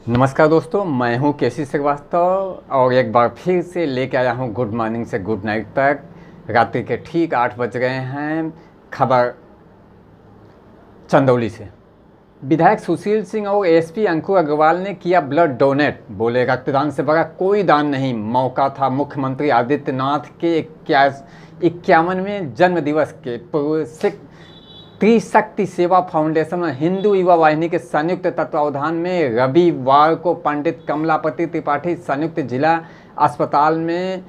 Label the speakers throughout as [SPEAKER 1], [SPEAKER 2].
[SPEAKER 1] नमस्कार दोस्तों, मैं हूं केसी श्रीवास्तव और एक बार फिर से लेके आया हूं गुड मॉर्निंग से गुड नाइट तक। रात्रि के ठीक 8 बज गए हैं। खबर चंदौली से। विधायक सुशील सिंह और एसपी अंकुर अग्रवाल ने किया ब्लड डोनेट। बोले रक्तदान से बड़ा कोई दान नहीं। मौका था मुख्यमंत्री आदित्यनाथ के 51वें जन्मदिवस के पूर्व सिख त्रिशक्ति सेवा फाउंडेशन और हिंदू युवा वाहिनी के संयुक्त तत्वावधान में रविवार को पंडित कमलापति त्रिपाठी संयुक्त जिला अस्पताल में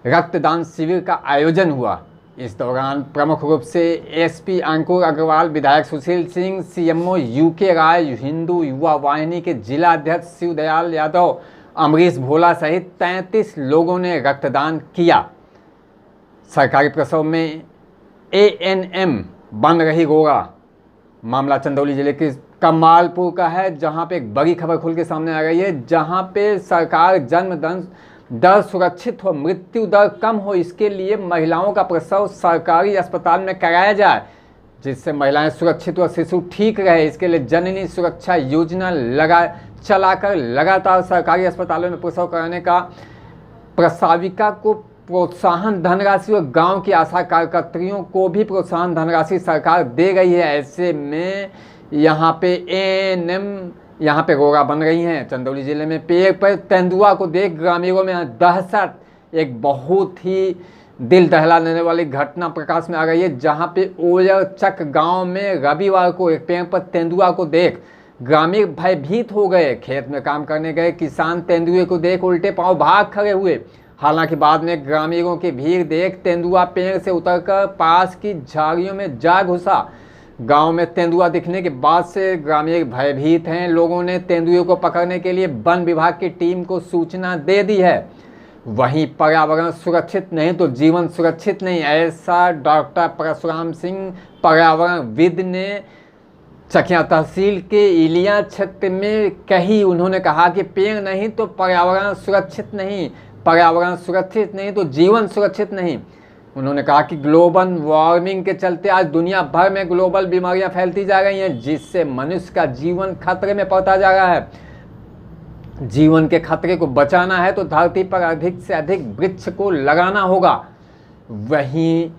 [SPEAKER 1] रक्तदान शिविर का आयोजन हुआ। इस दौरान प्रमुख रूप से एसपी अंकुर अग्रवाल, विधायक सुशील सिंह, सीएमओ यूके राय, हिंदू युवा वाहिनी के जिला अध्यक्ष शिवदयाल यादव, अमरीश भोला सहित 33 लोगों ने रक्तदान किया। सरकारी प्रसव में एएनएम बन रही गोगा। मामला चंदौली जिले के कमालपुर का है, जहां पे एक बड़ी खबर खुल के सामने आ रही है, जहां पे सरकार जन्म दर सुरक्षित हो, मृत्यु दर कम हो, इसके लिए महिलाओं का प्रसव सरकारी अस्पताल में कराया जाए, जिससे महिलाएं सुरक्षित और शिशु ठीक रहे। इसके लिए जननी सुरक्षा योजना चलाकर लगातार सरकारी अस्पतालों में प्रसव कराने का प्रसाविका को प्रोत्साहन धनराशि और गांव की आशा कार्यकर्तियों को भी प्रोत्साहन धनराशि सरकार दे रही है। ऐसे में यहाँ पे एएनएम यहाँ पे गोगा बन रही हैं। चंदौली जिले में पेड़ पर तेंदुआ को देख ग्रामीणों में दहशत। एक बहुत ही दिल दहला देने वाली घटना प्रकाश में आ गई है, जहाँ पे ओयरचक गांव में रविवार को एक पेड़ पर तेंदुआ को देख ग्रामीण भयभीत हो गए। खेत में काम करने गए किसान तेंदुए को देख उल्टे पांव भाग खड़े हुए। हालांकि बाद में ग्रामीणों की भीड़ देख तेंदुआ पेड़ से उतरकर पास की झाड़ियों में जा घुसा। गांव में तेंदुआ दिखने के बाद से ग्रामीण भयभीत हैं। लोगों ने तेंदुए को पकड़ने के लिए वन विभाग की टीम को सूचना दे दी है। वहीं पर्यावरण सुरक्षित नहीं तो जीवन सुरक्षित नहीं, ऐसा डॉक्टर परशुराम सिंह पर्यावरणविद ने चकिया तहसील के इलिया क्षेत्र में कही। उन्होंने कहा कि पेड़ नहीं तो पर्यावरण सुरक्षित नहीं, पर्यावरण सुरक्षित नहीं तो जीवन सुरक्षित नहीं। उन्होंने कहा कि ग्लोबल वार्मिंग के चलते आज दुनिया भर में ग्लोबल बीमारियां फैलती जा रही हैं, जिससे मनुष्य का जीवन खतरे में पड़ता जा रहा है। जीवन के खतरे को बचाना है तो धरती पर अधिक से अधिक वृक्ष को लगाना होगा। वहीं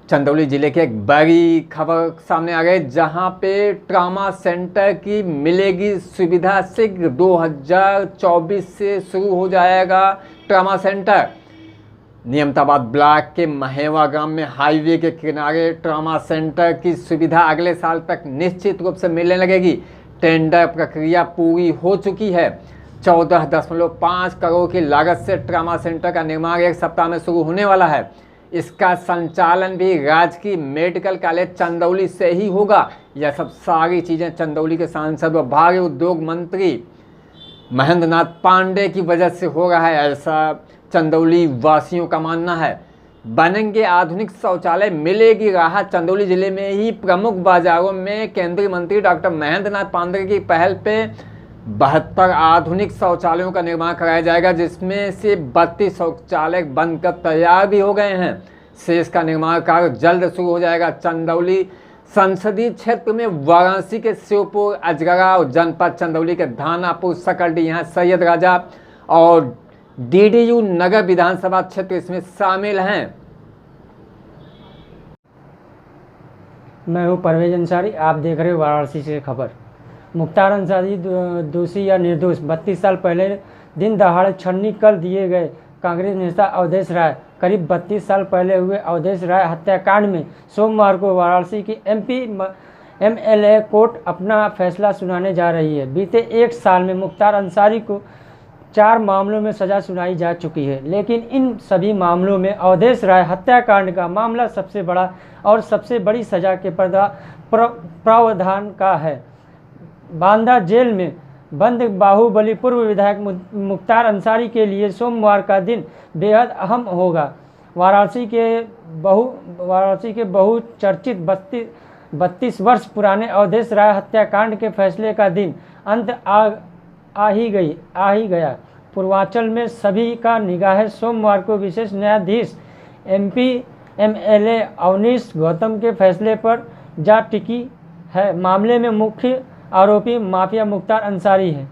[SPEAKER 1] चंदौली जिले की एक बड़ी खबर सामने आ गई, जहां पे ट्रामा सेंटर की मिलेगी सुविधा शीघ्र। 2024 से शुरू हो जाएगा ट्रामा सेंटर। नियमताबाद ब्लॉक के महेवा गांव में हाईवे के किनारे ट्रामा सेंटर की सुविधा अगले साल तक निश्चित रूप से मिलने लगेगी। टेंडर प्रक्रिया पूरी हो चुकी है। 14.5 करोड़ की लागत से ट्रामा सेंटर का निर्माण एक सप्ताह में शुरू होने वाला है। इसका संचालन भी राजकीय मेडिकल कॉलेज चंदौली से ही होगा। यह सब सारी चीज़ें चंदौली के सांसद व भारी उद्योग मंत्री महेंद्र नाथ पांडे की वजह से हो रहा है, ऐसा चंदौली वासियों का मानना है। बनेंगे आधुनिक शौचालय, मिलेगी राहत। चंदौली जिले में ही प्रमुख बाजारों में केंद्रीय मंत्री डॉक्टर महेंद्र नाथ पांडे की पहल पे 72 आधुनिक शौचालयों का निर्माण कराया जाएगा, जिसमें से 32 शौचालय बनकर तैयार भी हो गए हैं। शेष का निर्माण कार्य जल्द शुरू हो जाएगा। चंदौली संसदीय क्षेत्र में वाराणसी के शिवपुर, अजगरा और जनपद चंदौली के धानापुर, सकरडीहा, सैयद राजा और डीडीयू नगर विधानसभा क्षेत्र इसमें शामिल हैं।
[SPEAKER 2] मैं हूं परवेज अंसारी, आप देख रहे हो वाराणसी से खबर। मुख्तार अंसारी दोषी या निर्दोष? 32 साल पहले दिन दहाड़े छन्नी कर दिए गए कांग्रेस नेता अवधेश राय। करीब 32 साल पहले हुए अवधेश राय हत्याकांड में सोमवार को वाराणसी की एमएलए कोर्ट अपना फैसला सुनाने जा रही है। बीते 1 साल में मुख्तार अंसारी को 4 मामलों में सज़ा सुनाई जा चुकी है, लेकिन इन सभी मामलों में अवधेश राय हत्याकांड का मामला सबसे बड़ा और सबसे बड़ी सज़ा के प्रावधान का है। बांदा जेल में बंद बाहुबली पूर्व विधायक मुख्तार अंसारी के लिए सोमवार का दिन बेहद अहम होगा। वाराणसी के बहुचर्चित 32 वर्ष पुराने अवधेश राय हत्याकांड के फैसले का दिन अंत आ ही गया। पूर्वांचल में सभी का निगाह सोमवार को विशेष न्यायाधीश एमपी एमएलए अवनीश गौतम के फैसले पर जा टिकी है। मामले में मुख्य आरोपी माफिया मुख्तार अंसारी है।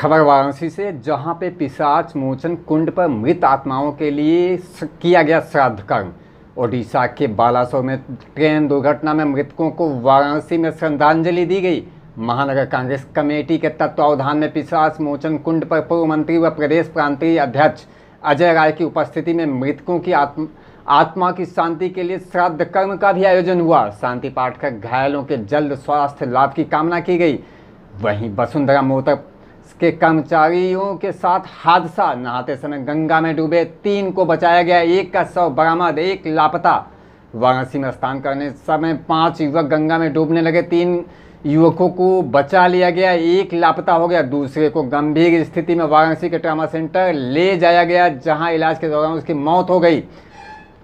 [SPEAKER 1] खबर वाराणसी से, जहां पे पिशाच मोचन कुंड पर मृत आत्माओं के लिए किया गया श्राद्ध कर्म। ओडिशा के बालासोर में ट्रेन दुर्घटना में मृतकों को वाराणसी में श्रद्धांजलि दी गई। महानगर कांग्रेस कमेटी के तत्वावधान में पिशाच मोचन कुंड पर पूर्व मंत्री व प्रदेश प्रांतीय अध्यक्ष अजय राय की उपस्थिति में मृतकों की आत्मा की शांति के लिए श्राद्ध कर्म का भी आयोजन हुआ। शांति पाठ कर घायलों के जल्द स्वास्थ्य लाभ की कामना की गई। वहीं वसुंधरा मोटर के कर्मचारियों के साथ हादसा, नहाते समय गंगा में डूबे 3 को बचाया गया, 1 का शव बरामद, 1 लापता। वाराणसी में स्नान करने समय 5 युवक गंगा में डूबने लगे, 3 युवकों को बचा लिया गया, 1 लापता हो गया। दूसरे को गंभीर स्थिति में वाराणसी के ट्रामा सेंटर ले जाया गया, जहां इलाज के दौरान उसकी मौत हो गई।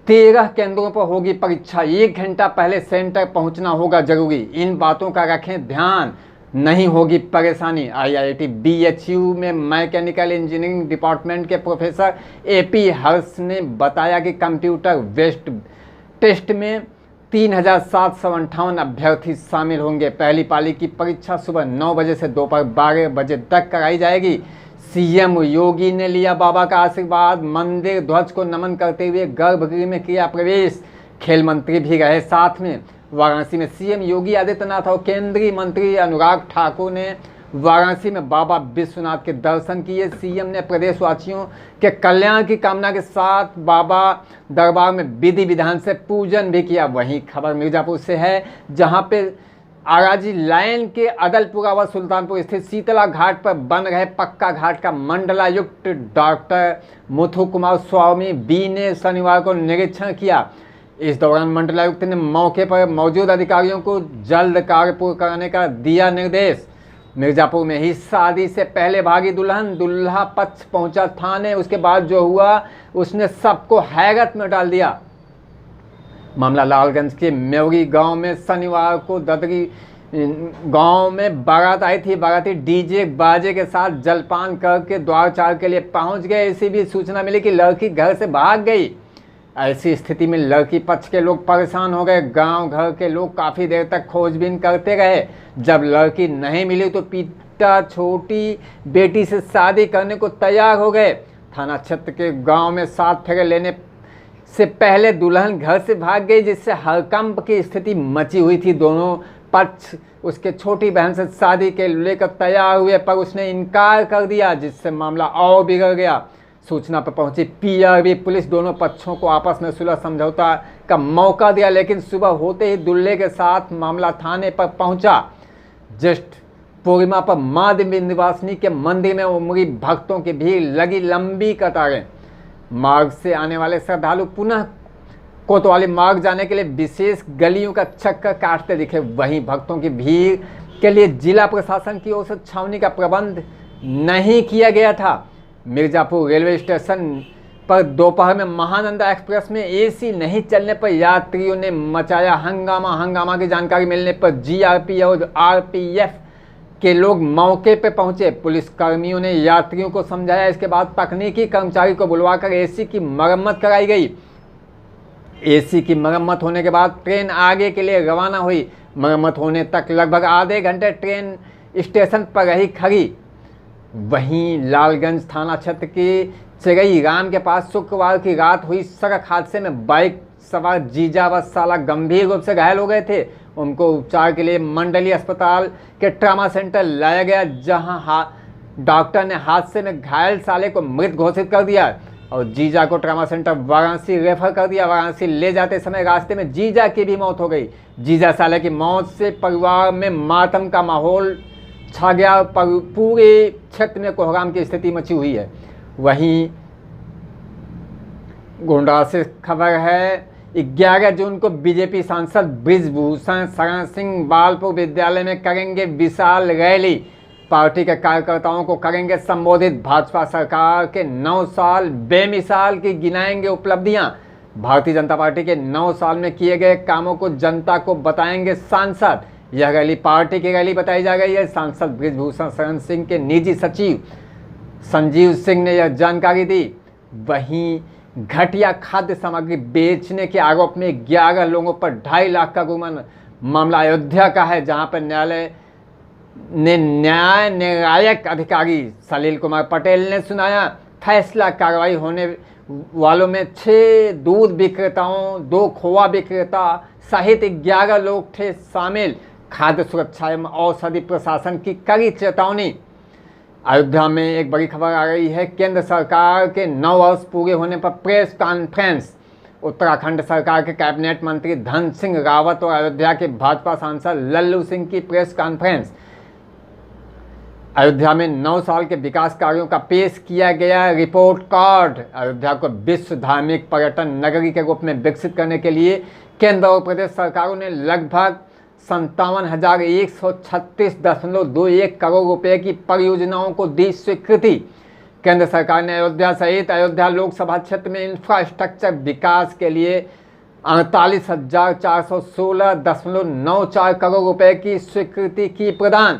[SPEAKER 1] 13 केंद्रों पर होगी परीक्षा, 1 घंटा पहले सेंटर पहुंचना होगा जरूरी। इन बातों का रखें ध्यान, नहीं होगी परेशानी। IIT BHU में मैकेनिकल इंजीनियरिंग डिपार्टमेंट के प्रोफेसर AP हर्ष ने बताया कि कंप्यूटर वेस्ट टेस्ट में 3758 अभ्यर्थी शामिल होंगे। पहली पाली की परीक्षा सुबह 9 बजे से दोपहर 12 बजे तक कराई जाएगी। CM योगी ने लिया बाबा का आशीर्वाद, मंदिर ध्वज को नमन करते हुए गर्भगृह में किया प्रवेश। खेल मंत्री भी रहे साथ में। वाराणसी में CM योगी आदित्यनाथ और केंद्रीय मंत्री अनुराग ठाकुर ने वाराणसी में बाबा विश्वनाथ के दर्शन किए। CM ने प्रदेशवासियों के कल्याण की कामना के साथ बाबा दरबार में विधि विधान से पूजन भी किया। वहीं खबर मिर्जापुर से है, जहां पे आराजी लाइन के अदलपुरा व सुल्तानपुर स्थित शीतला घाट पर बन रहे पक्का घाट का मंडलायुक्त डॉक्टर मुथु कुमार स्वामी B ने शनिवार को निरीक्षण किया। इस दौरान मंडलायुक्त ने मौके पर मौजूद अधिकारियों को जल्द कार्य पूर्ण करने का दिया निर्देश। मिर्जापुर में ही शादी से पहले भागी दुल्हन, दूल्हा पक्ष पहुंचा थाने, उसके बाद जो हुआ उसने सबको हैरत में डाल दिया। मामला लालगंज के मेवरी गांव में शनिवार को ददरी गांव में बारात आई थी। बाराती DJ बाजे के साथ जलपान करके द्वारचार के लिए पहुंच गए। इसी भी सूचना मिली कि लड़की घर से भाग गई। ऐसी स्थिति में लड़की पक्ष के लोग परेशान हो गए। गांव घर के लोग काफ़ी देर तक खोजबीन करते रहे। जब लड़की नहीं मिली तो पिता छोटी बेटी से शादी करने को तैयार हो गए। थाना क्षेत्र के गांव में 7 फेरे लेने से पहले दुल्हन घर से भाग गई, जिससे हड़कंप की स्थिति मची हुई थी। दोनों पक्ष उसके छोटी बहन से शादी के लेकर तैयार हुए, पर उसने इनकार कर दिया, जिससे मामला और बिगड़ गया। सूचना पर पहुंची PRB पुलिस दोनों पक्षों को आपस में सुलह समझौता का मौका दिया, लेकिन सुबह होते ही दूल्हे के साथ मामला थाने पर पहुंचा। ज्येष्ठ पूर्णिमा पर मां विंध्यवासिनी के मंदिर में उमड़ी भक्तों की भीड़, लगी लंबी कतारें। मार्ग से आने वाले श्रद्धालु पुनः कोतवाली मार्ग जाने के लिए विशेष गलियों का चक्कर काटते दिखे। वहीं भक्तों की भीड़ के लिए जिला प्रशासन की ओर से छावनी का प्रबंध नहीं किया गया था। मिर्जापुर रेलवे स्टेशन पर दोपहर में महानंदा एक्सप्रेस में AC नहीं चलने पर यात्रियों ने मचाया हंगामा की जानकारी मिलने पर GRP और RPF के लोग मौके पर पहुंचे। पुलिस कर्मियों ने यात्रियों को समझाया। इसके बाद तकनीकी कर्मचारी को बुलवाकर AC की मरम्मत कराई गई। AC की मरम्मत होने के बाद ट्रेन आगे के लिए रवाना हुई। मरम्मत होने तक लगभग आधे घंटे ट्रेन स्टेशन पर रही खड़ी। वहीं लालगंज थाना क्षेत्र के चिरई राम के पास शुक्रवार की रात हुई सड़क हादसे में बाइक सवार जीजा व साला गंभीर रूप से घायल हो गए थे। उनको उपचार के लिए मंडलीय अस्पताल के ट्रामा सेंटर लाया गया, जहां डॉक्टर ने हादसे में घायल साले को मृत घोषित कर दिया और जीजा को ट्रामा सेंटर वाराणसी रेफर कर दिया। वाराणसी ले जाते समय रास्ते में जीजा की भी मौत हो गई। जीजा साले की मौत से परिवार में मातम का माहौल छा गया, पर पूरे क्षेत्र में कोहराम की स्थिति मची हुई है। वहीं गोंडा से खबर है, 11 जून को बीजेपी सांसद ब्रिजभूषण शरण सिंह बालपुर विद्यालय में करेंगे विशाल रैली। पार्टी के कार्यकर्ताओं को करेंगे संबोधित। भाजपा सरकार के 9 साल बेमिसाल की गिनाएंगे उपलब्धियां। भारतीय जनता पार्टी के 9 साल में किए गए कामों को जनता को बताएंगे सांसद। यह रैली पार्टी की रैली बताई जा रही है। सांसद ब्रिजभूषण शरण सिंह के निजी सचिव संजीव सिंह ने यह जानकारी दी। वहीं घटिया खाद्य सामग्री बेचने के आरोप में 11 लोगों पर 2.5 लाख का जुर्माना। मामला अयोध्या का है, जहां पर न्यायालय ने न्याय निर्णायक अधिकारी सलील कुमार पटेल ने सुनाया। फैसला कार्रवाई होने वालों में 6 दूध विक्रेताओं, 2 खोआ विक्रेता सहित 11 लोग थे शामिल। खाद्य सुरक्षा एवं औषधि प्रशासन की कड़ी चेतावनी। अयोध्या में एक बड़ी खबर आ रही है। केंद्र सरकार के 9 वर्ष पूरे होने पर प्रेस कॉन्फ्रेंस। उत्तराखंड सरकार के कैबिनेट मंत्री धन सिंह रावत और अयोध्या के भाजपा सांसद लल्लू सिंह की प्रेस कॉन्फ्रेंस। अयोध्या में 9 साल के विकास कार्यों का पेश किया गया रिपोर्ट कार्ड। अयोध्या को विश्व धार्मिक पर्यटन नगरी के रूप में विकसित करने के लिए केंद्र और प्रदेश सरकारों ने लगभग 57,136.21 करोड़ रुपए की परियोजनाओं को दी स्वीकृति। केंद्र सरकार ने अयोध्या सहित अयोध्या लोकसभा क्षेत्र में इंफ्रास्ट्रक्चर विकास के लिए 48,416.94 करोड़ रुपए की स्वीकृति की प्रदान।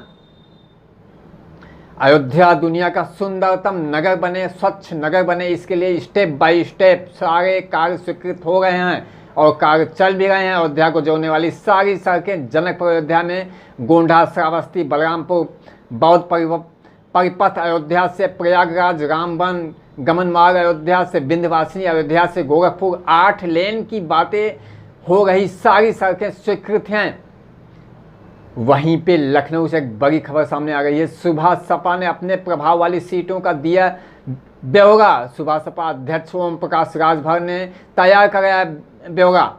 [SPEAKER 1] अयोध्या दुनिया का सुंदरतम नगर बने, स्वच्छ नगर बने, इसके लिए स्टेप बाय स्टेप सारे कार्य स्वीकृत हो गए हैं और कार्य चल भी रहे हैं। अयोध्या को जोड़ने वाली सारी सड़कें जनकपुर अयोध्या में गोंडा, श्रावस्ती, बलरामपुर, बौद्ध परिपथ, अयोध्या से प्रयागराज, रामबन गमन मार्ग, अयोध्या से विंध्यवासिनी, अयोध्या से गोरखपुर 8 लेन की बातें हो रही, सारी सड़कें स्वीकृत हैं। वहीं पे लखनऊ से एक बड़ी खबर सामने आ गई है। सुबह सपा ने अपने प्रभाव वाली सीटों का दिया ब्यौरा। सुबह सपा अध्यक्ष ओम प्रकाश राजभर ने तैयार कराया ब्यौरा।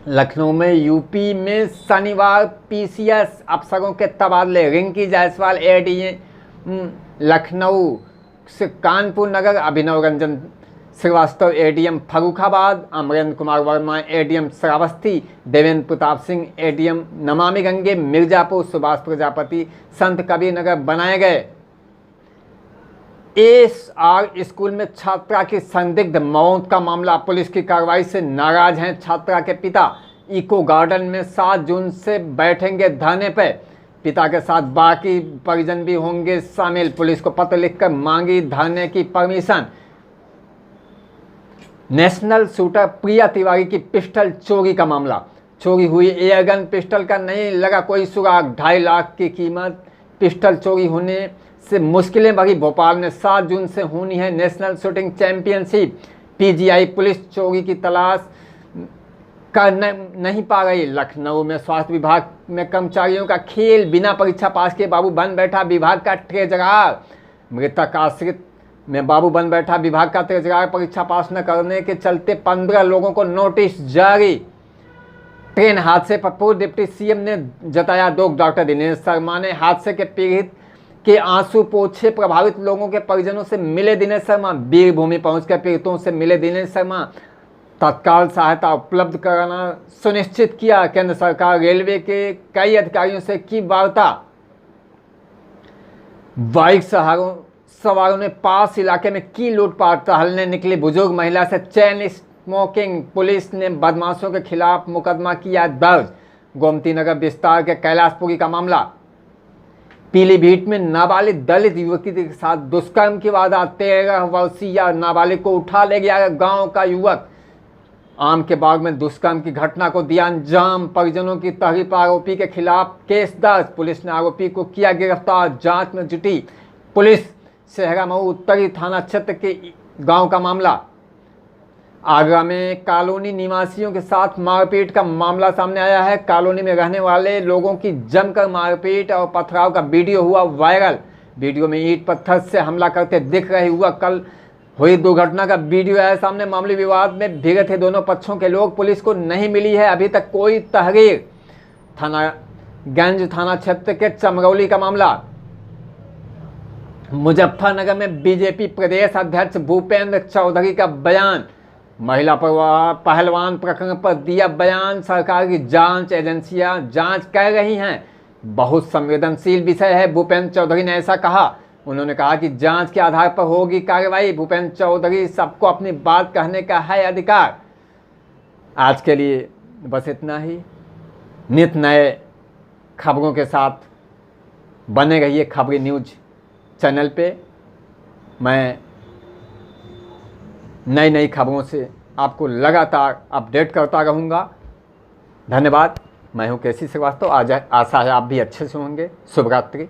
[SPEAKER 1] लखनऊ में यूपी में शनिवार पीसीएस अफसरों के तबादले। रिंकी जायसवाल एडीएम लखनऊ से Kanpur Nagar, Abhinav Ranjan Srivastava ADM Farrukhabad, Amrendra Kumar Verma ADM Shravasti, Devendra Pratap Singh ADM Namami Gange Mirzapur, Subhash Prajapati संत कबीर नगर बनाए गए। एसआर स्कूल में छात्रा की संदिग्ध मौत का मामला। पुलिस की कार्रवाई से नाराज हैं छात्रा के पिता। इको गार्डन में 7 जून से बैठेंगे धरने पे। पिता के साथ बाकी परिजन भी होंगे शामिल। पुलिस को पत्र लिखकर मांगी धरने की परमिशन। नेशनल शूटर प्रिया तिवारी की पिस्टल चोरी का मामला। चोरी हुई एयरगन पिस्टल का नहीं लगा कोई सुराग। 2.5 लाख की कीमत पिस्टल चोरी होने से मुश्किलें बढ़ी। भोपाल में 7 जून से होनी है national shooting championship. PGI police चोरी की तलाश कर नहीं पा रही। लखनऊ में स्वास्थ्य विभाग में कर्मचारियों का खेल। बिना परीक्षा पास किए बाबू बन बैठा विभाग का ट्रेजरार। मृतक आश्रित में बाबू बन बैठा विभाग का ट्रेजरार। परीक्षा पास न करने के चलते 15 लोगों को नोटिस जारी। ट्रेन हादसे पर पूर्व डिप्टी सीएम ने जताया दुख। डॉक्टर दिनेश शर्मा ने हादसे के पीड़ित के आंसू पोछे। प्रभावित लोगों के परिजनों से मिले दिनेश शर्मा। वीरभूमि पहुंचकर पीड़ितों से मिले दिनेश शर्मा। तत्काल सहायता उपलब्ध कराना सुनिश्चित किया। केंद्र सरकार रेलवे के कई अधिकारियों से की वार्ता। बाइक सवारों ने पास इलाके में की लूटपाट। टहलने निकली बुजुर्ग महिला से चैन स्मोकिंग। पुलिस ने बदमाशों के खिलाफ मुकदमा किया दर्ज। गोमती नगर विस्तार के कैलाशपुरी का मामला। पीलीभीत में नाबालिग दलित युवती के साथ दुष्कर्म की वारदात। 13 वर्षीय नाबालिग को उठा ले गया गांव का युवक। आम के बाग में दुष्कर्म की घटना को दिया अंजाम। परिजनों की तहरीर पर आरोपी के खिलाफ केस दर्ज। पुलिस ने आरोपी को किया गिरफ्तार। जांच में जुटी पुलिस। सेहरा मऊ उत्तरी थाना क्षेत्र के गांव का मामला। आगरा में कॉलोनी निवासियों के साथ मारपीट का मामला सामने आया है। कॉलोनी में रहने वाले लोगों की जमकर मारपीट और पथराव का वीडियो हुआ वायरल। वीडियो में ईंट पत्थर से हमला करते दिख रहे हुआ कल हुई दुर्घटना का वीडियो आया सामने। मामूली विवाद में भिड़े थे दोनों पक्षों के लोग। पुलिस को नहीं मिली है अभी तक कोई तहरीर। गंज थाना क्षेत्र के चमरौली का मामला। मुजफ्फरनगर में बीजेपी प्रदेश अध्यक्ष भूपेंद्र चौधरी का बयान। महिला पहलवान प्रकरण पर दिया बयान। सरकार की जांच एजेंसियां जांच कर रही हैं। बहुत संवेदनशील विषय है, भूपेंद्र चौधरी ने ऐसा कहा। उन्होंने कहा कि जांच के आधार पर होगी कार्रवाई। भूपेंद्र चौधरी सबको अपनी बात कहने का है अधिकार। आज के लिए बस इतना ही। नित नए खबरों के साथ बने रहिए खबरी न्यूज चैनल पे। मैं नई नई खबरों से आपको लगातार अपडेट करता रहूँगा। धन्यवाद। मैं हूं केसी श्रीवास्तव। आशा है आप भी अच्छे से होंगे। शुभ रात्रि।